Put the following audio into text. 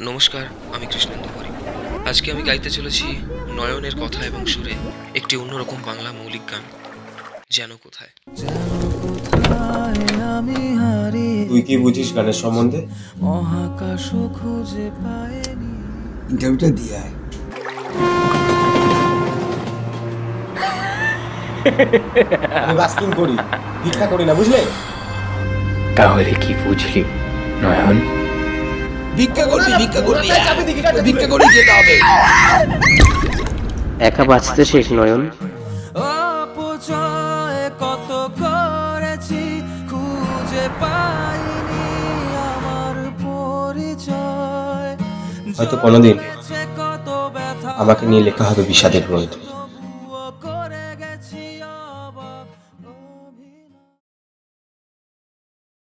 নমস্কার, আমি কৃষ্ণেন্দু হরি। আজকে আমি গাইতে চলেছি নয়নের কথা এবং সুরে একটি অন্যরকম বাংলা মৌলিক গান, যেন কোথায়। তুই কি বুঝিস গানের সম্বন্ধে? মহাকাশ খুঁজে পায়নি। ইন্টারভিউটা দিয়ে আয়। আমি বাস্কিং করি, ভিক্ষা করি না, বুঝলে? তাহলে কি বুঝলি নয়ন? ভিক্ষা করবি, ভিক্ষা করি যেতে হবে। একা বাঁচতে শেখ নয়ন। অপচয় কত করেছি, খুঁজে পাইনি আমার পরিচয়। হয়তো কোনোদিন কত ব্যথা আমাকে নিয়ে লেখা হবে বিষাদের গ্রন্থ।